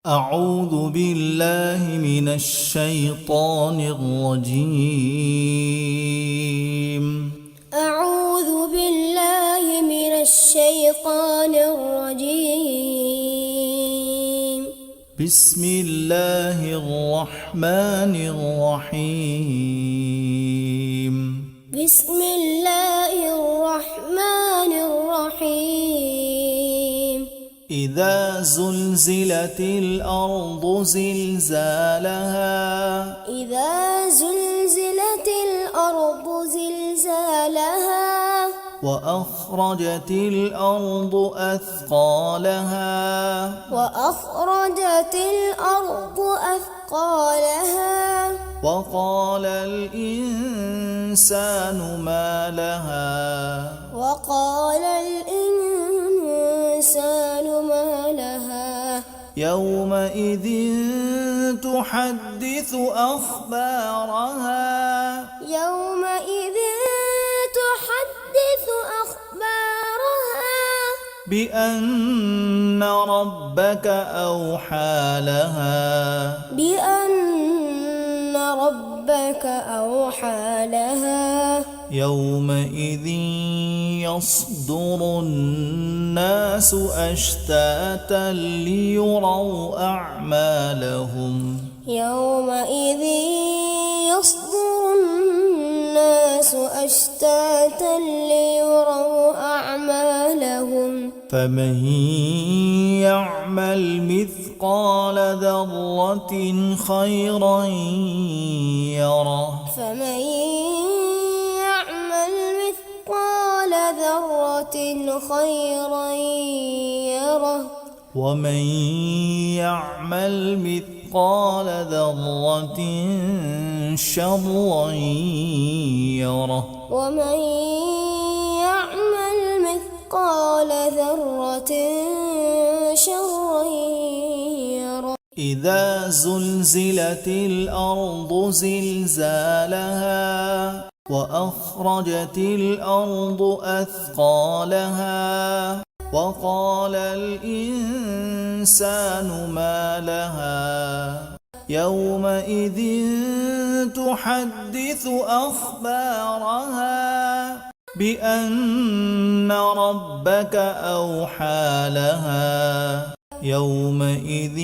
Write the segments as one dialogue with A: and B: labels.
A: أعوذ بالله من الشيطان الرجيم.
B: أعوذ بالله من الشيطان الرجيم.
A: بسم الله الرحمن الرحيم.
B: بسم الله الرحمن الرحيم.
A: إذا زلزلت الأرض زلزالها
B: إذا زلزلت الأرض زلزالها
A: وأخرجت الأرض أثقالها
B: وأخرجت الأرض أثقالها
A: وقال الإنسان ما لها
B: وقال الإنسان ما لها
A: يومئذ تحدث أخبارها
B: يومئذ تحدث أخبارها
A: بأن ربك أوحى لها
B: بأن ربك أوحى لها
A: يومئذ يصدر الناس أشتاتا ليروا أعمالهم
B: يومئذ يصدر الناس أشتاتا ليروا أعمالهم
A: فمن يعمل مثقال ذرة خيرا يره
B: فمن يعمل مثقال ذرة خيرا يره
A: ومن يعمل مثقال ذرة شرا يره
B: ومن يعمل مثقال ذرة شرا يره
A: إذا زلزلت الأرض زلزالها وأخرجت الأرض أثقالها وقال الإنسان ما لها يومئذ تحدث أخبارها بأن ربك أوحى لها يومئذ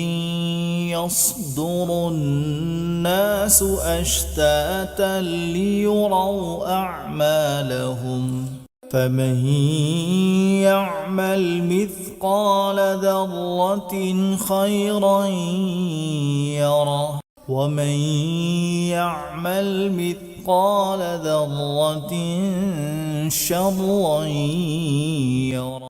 A: يصدر الناس أشتاتا ليروا أعمالهم فمن يعمل مثقال ذرة خيرا يره ومن يعمل مثقال ذرة شرا يره.